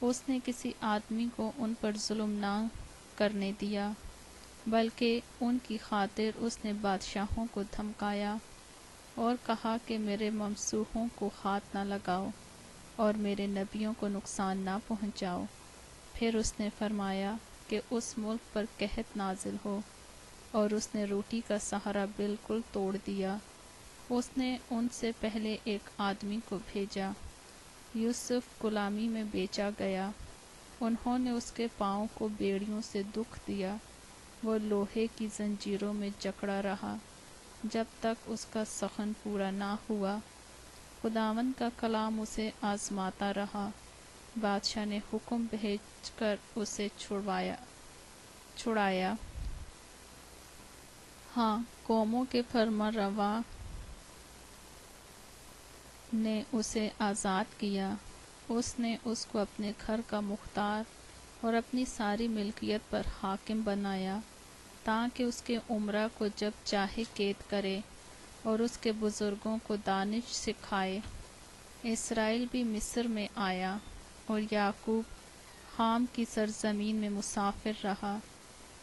اس نے کسی آدمی کو ان پر ظلم نہ کرنے دیا، بلکہ ان کی خاطر اس نے بادشاہوں کو دھمکایا اور کہا کہ میرے ممسوحوں کو ہاتھ نہ لگاؤ اور میرے نبیوں کو نقصان نہ پہنچاؤ۔ پھر اس نے فرمایا کہ اس ملک پر قحط نازل ہو، اور اس نے روٹی کا سہارا بالکل توڑ دیا۔ اس نے ان سے پہلے ایک آدمی کو بھیجا، یوسف غلامی میں بیچا گیا، انہوں نے اس کے پاؤں کو بیڑیوں سے دکھ دیا، وہ لوہے کی زنجیروں میں جکڑا رہا جب تک اس کا سخن پورا نہ ہوا۔ خداوند کا کلام اسے آزماتا رہا، بادشاہ نے حکم بھیج کر اسے چھڑایا۔ ہاں، قوموں کے فرما روا نے اسے آزاد کیا، اس نے اس کو اپنے گھر کا مختار اور اپنی ساری ملکیت پر حاکم بنایا، تاکہ اس کے امراء کو جب چاہے قید کرے اور اس کے بزرگوں کو دانش سکھائے۔ اسرائیل بھی مصر میں آیا اور یعقوب حام کی سرزمین میں مسافر رہا،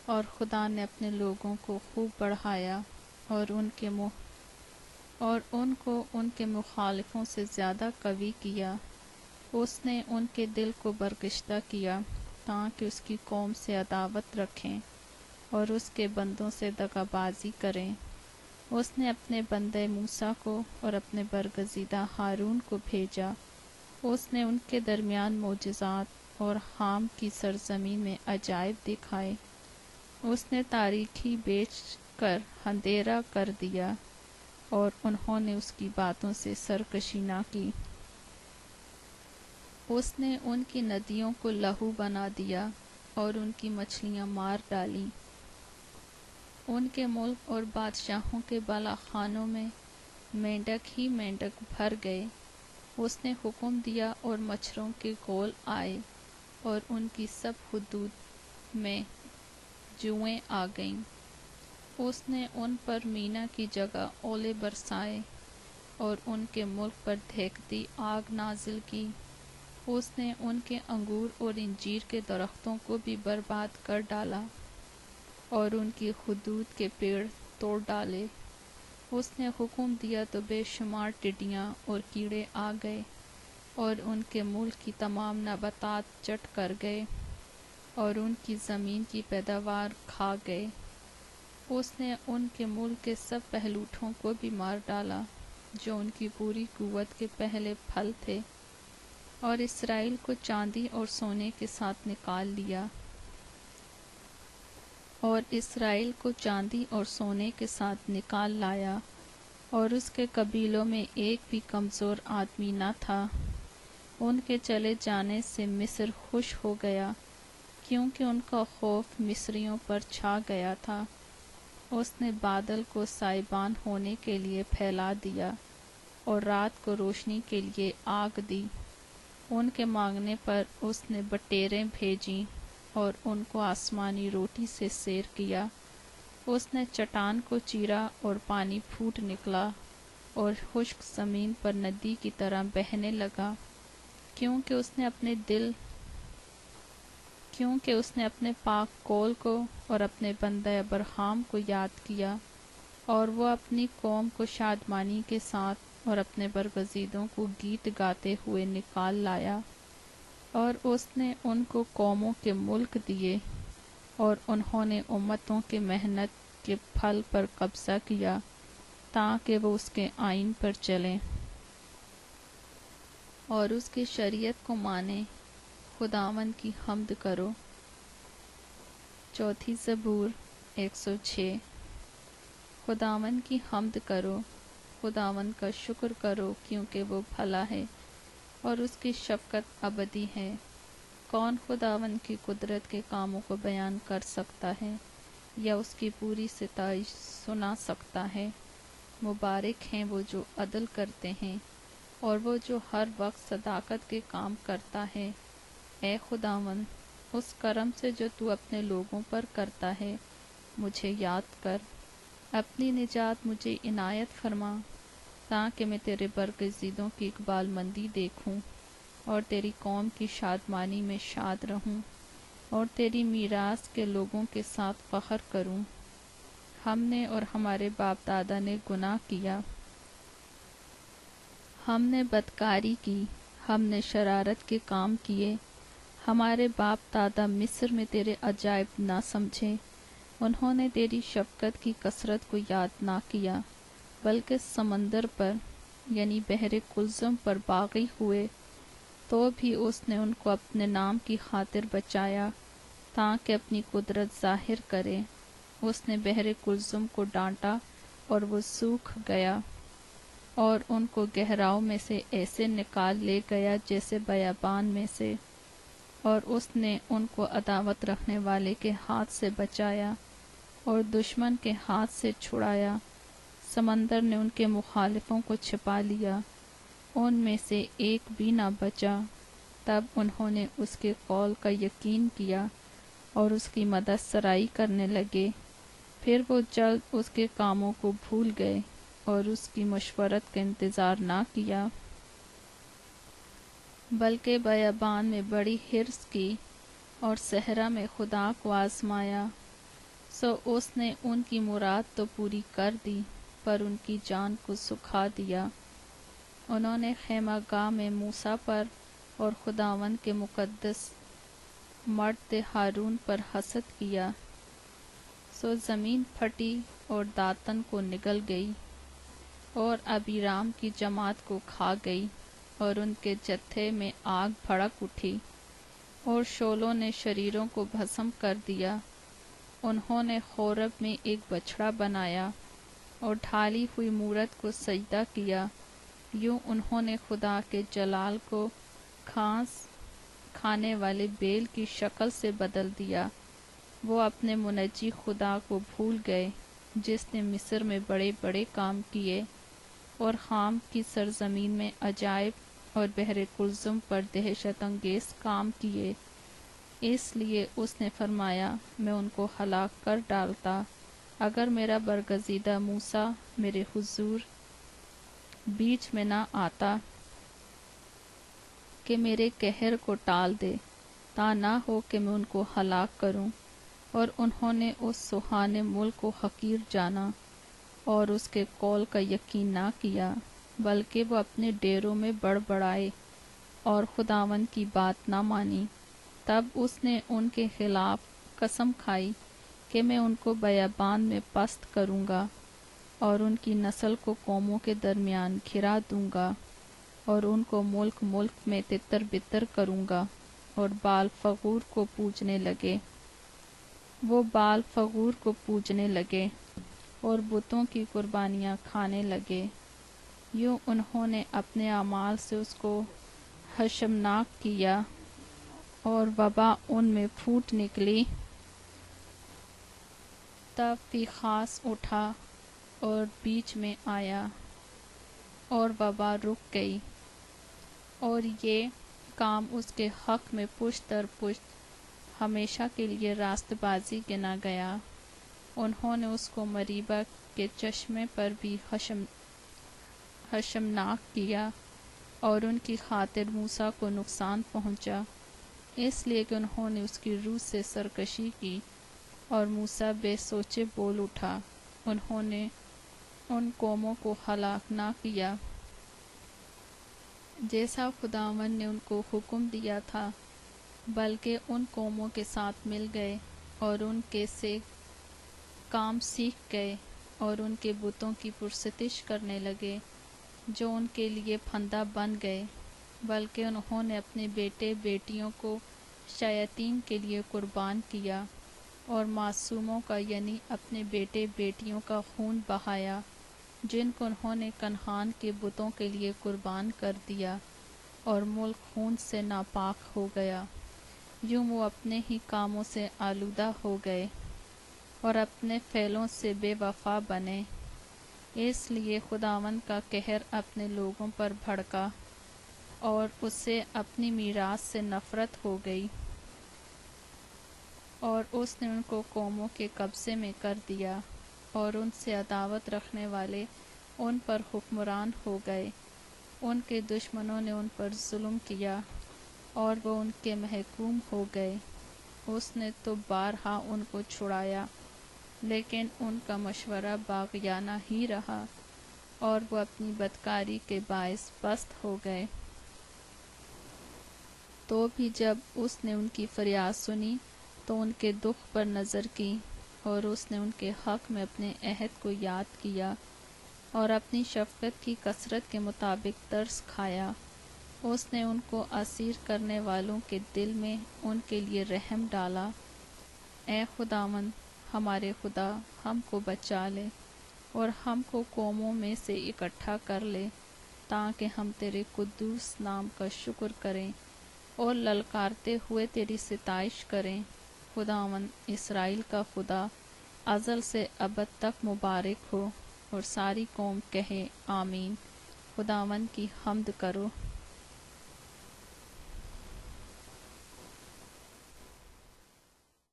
اور خدا نے اپنے لوگوں کو خوب بڑھایا اور ان کو ان کے مخالفوں سے زیادہ قوی کیا۔ اس نے ان کے دل کو برگشتہ کیا تاکہ اس کی قوم سے عداوت رکھیں اور اس کے بندوں سے دغا بازی کریں۔ اس نے اپنے بندے موسیٰ کو اور اپنے برگزیدہ ہارون کو بھیجا۔ اس نے ان کے درمیان معجزات اور حام کی سرزمین میں عجائب دکھائے۔ اس نے تاریکی بیچ کر اندھیرا کر دیا، اور انہوں نے اس کی باتوں سے سرکشی نہ کی۔ اس نے ان کی ندیوں کو لہو بنا دیا اور ان کی مچھلیاں مار ڈالیں۔ ان کے ملک اور بادشاہوں کے بالا خانوں میں مینڈک ہی مینڈک بھر گئے۔ اس نے حکم دیا اور مچھروں کے غول آئے، اور ان کی سب حدود میں جوئیں آ گئیں۔ اس نے ان پر مینا کی جگہ اولے برسائے اور ان کے ملک پر دھیکتی آگ نازل کی۔ اس نے ان کے انگور اور انجیر کے درختوں کو بھی برباد کر ڈالا اور ان کی حدود کے پیڑ توڑ ڈالے۔ اس نے حکم دیا تو بے شمار ٹڈیاں اور کیڑے آ گئے اور ان کے ملک کی تمام نباتات چٹ کر گئے اور ان کی زمین کی پیداوار کھا گئے۔ اس نے ان کے ملک کے سب پہلوٹھوں کو بھی مار ڈالا جو ان کی پوری قوت کے پہلے پھل تھے، اور اسرائیل کو چاندی اور سونے کے ساتھ نکال لیا۔ لایا، اور اس کے قبیلوں میں ایک بھی کمزور آدمی نہ تھا۔ ان کے چلے جانے سے مصر خوش ہو گیا، کیونکہ ان کا خوف مصریوں پر چھا گیا تھا۔ اس نے بادل کو سائبان ہونے کے لیے پھیلا دیا اور رات کو روشنی کے لیے آگ دی۔ ان کے مانگنے پر اس نے بٹیریں بھیجیں اور ان کو آسمانی روٹی سے سیر کیا۔ اس نے چٹان کو چیرا اور پانی پھوٹ نکلا اور خشک زمین پر ندی کی طرح بہنے لگا، کیونکہ اس نے اپنے پاک قول کو اور اپنے بندہ ابراہیم کو یاد کیا، اور وہ اپنی قوم کو شادمانی کے ساتھ اور اپنے برگزیدوں کو گیت گاتے ہوئے نکال لایا، اور اس نے ان کو قوموں کے ملک دیے، اور انہوں نے امتوں کے محنت کے پھل پر قبضہ کیا تاکہ وہ اس کے آئین پر چلیں اور اس کی شریعت کو مانیں۔ خداوند کی حمد کرو۔ چوتھی زبور 106۔ خداوند کی حمد کرو، خداوند کا شکر کرو کیونکہ وہ بھلا ہے اور اس کی شفقت ابدی ہے۔ کون خداوند کی قدرت کے کاموں کو بیان کر سکتا ہے یا اس کی پوری ستائش سنا سکتا ہے؟ مبارک ہیں وہ جو عدل کرتے ہیں اور وہ جو ہر وقت صداقت کے کام کرتا ہے۔ اے خداوند، اس کرم سے جو تو اپنے لوگوں پر کرتا ہے مجھے یاد کر، اپنی نجات مجھے عنایت فرما، تاکہ میں تیرے برگزیدوں کی اقبال مندی دیکھوں اور تیری قوم کی شادمانی میں شاد رہوں اور تیری میراث کے لوگوں کے ساتھ فخر کروں۔ ہم نے اور ہمارے باپ دادا نے گناہ کیا، ہم نے بدکاری کی، ہم نے شرارت کے کام کیے۔ ہمارے باپ دادا مصر میں تیرے عجائب نہ سمجھے، انہوں نے تیری شفقت کی کثرت کو یاد نہ کیا، بلکہ سمندر پر یعنی بحر کلزم پر باغی ہوئے، تو بھی اس نے ان کو اپنے نام کی خاطر بچایا تاکہ اپنی قدرت ظاہر کرے۔ اس نے بحر کلزم کو ڈانٹا اور وہ سوکھ گیا، اور ان کو گہراؤں میں سے ایسے نکال لے گیا جیسے بیابان میں سے، اور اس نے ان کو عداوت رکھنے والے کے ہاتھ سے بچایا اور دشمن کے ہاتھ سے چھڑایا۔ سمندر نے ان کے مخالفوں کو چھپا لیا، ان میں سے ایک بھی نہ بچا۔ تب انہوں نے اس کے قول کا یقین کیا اور اس کی مدد سرائی کرنے لگے، پھر وہ جلد اس کے کاموں کو بھول گئے اور اس کی مشورت کا انتظار نہ کیا، بلکہ بیابان میں بڑی حرص کی اور صحرا میں خدا کو آزمایا۔ سو اس نے ان کی مراد تو پوری کر دی پر ان کی جان کو سکھا دیا۔ انہوں نے خیمہ گاہ میں موسیٰ پر اور خداوند کے مقدس مرد ہارون پر حسد کیا، سو زمین پھٹی اور داتن کو نگل گئی اور ابیرام کی جماعت کو کھا گئی، اور ان کے جتھے میں آگ بھڑک اٹھی اور شعلوں نے شریروں کو بھسم کر دیا۔ انہوں نے خورب میں ایک بچھڑا بنایا اور ڈھالی ہوئی مورت کو سجدہ کیا، یوں انہوں نے خدا کے جلال کو گھاس کھانے والے بیل کی شکل سے بدل دیا۔ وہ اپنے منجی خدا کو بھول گئے جس نے مصر میں بڑے بڑے کام کیے اور خام کی سرزمین میں عجائب اور بحر کلزم پر دہشت انگیز کام کیے۔ اس لیے اس نے فرمایا میں ان کو ہلاک کر ڈالتا اگر میرا برگزیدہ موسیٰ میرے حضور بیچ میں نہ آتا کہ میرے قہر کو ٹال دے، تا نہ ہو کہ میں ان کو ہلاک کروں۔ اور انہوں نے اس سہانے ملک کو حقیر جانا اور اس کے قول کا یقین نہ کیا، بلکہ وہ اپنے ڈیروں میں بڑبڑائے اور خداوند کی بات نہ مانی۔ تب اس نے ان کے خلاف قسم کھائی کہ میں ان کو بیابان میں پست کروں گا اور ان کی نسل کو قوموں کے درمیان گھرا دوں گا، اور ان کو ملک ملک میں تتر بتر کروں گا، اور بال فغور کو پوجنے لگے۔ وہ بال فغور کو پوجنے لگے اور بتوں کی قربانیاں کھانے لگے۔ یوں انہوں نے اپنے اعمال سے اس کو حشمناک کیا اور وبا ان میں پھوٹ نکلی۔ تب فیخاس اٹھا اور بیچ میں آیا اور وبا رک گئی، اور یہ کام اس کے حق میں پشت در پشت ہمیشہ کے لیے راست بازی گنا گیا۔ انہوں نے اس کو مریبہ کے چشمے پر بھی حشمناک کیا، اور ان کی خاطر موسیٰ کو نقصان پہنچا، اس لیے کہ انہوں نے اس کی روح سے سرکشی کی، اور موسیٰ بے سوچے بول اٹھا۔ انہوں نے ان قوموں کو ہلاک نہ کیا جیسا خداوند نے ان کو حکم دیا تھا، بلکہ ان قوموں کے ساتھ مل گئے اور ان کے سے کام سیکھ گئے اور ان کے بتوں کی پرستش کرنے لگے جو ان کے لیے پھندہ بن گئے، بلکہ انہوں نے اپنے بیٹے بیٹیوں کو شیاطین کے لیے قربان کیا اور معصوموں کا یعنی اپنے بیٹے بیٹیوں کا خون بہایا جن کو انہوں نے کنعان کے بتوں کے لیے قربان کر دیا، اور ملک خون سے ناپاک ہو گیا۔ یوں وہ اپنے ہی کاموں سے آلودہ ہو گئے اور اپنے فعلوں سے بے وفا بنے۔ اس لیے خداوند کا قہر اپنے لوگوں پر بھڑکا اور اسے اپنی میراث سے نفرت ہو گئی، اور اس نے ان کو قوموں کے قبضے میں کر دیا، اور ان سے عداوت رکھنے والے ان پر حکمران ہو گئے۔ ان کے دشمنوں نے ان پر ظلم کیا اور وہ ان کے محکوم ہو گئے۔ اس نے تو بارہا ان کو چھڑایا، لیکن ان کا مشورہ باغیانہ ہی رہا، اور وہ اپنی بدکاری کے باعث پست ہو گئے۔ تو بھی جب اس نے ان کی فریاد سنی تو ان کے دکھ پر نظر کی، اور اس نے ان کے حق میں اپنے عہد کو یاد کیا اور اپنی شفقت کی کثرت کے مطابق ترس کھایا۔ اس نے ان کو اسیر کرنے والوں کے دل میں ان کے لیے رحم ڈالا۔ اے خداوند ہمارے خدا، ہم کو بچا لے اور ہم کو قوموں میں سے اکٹھا کر لے، تاکہ ہم تیرے قدوس نام کا شکر کریں اور للکارتے ہوئے تیری ستائش کریں۔ خداوند اسرائیل کا خدا ازل سے ابد تک مبارک ہو۔ اور ساری قوم کہے آمین۔ خداوند کی حمد کرو۔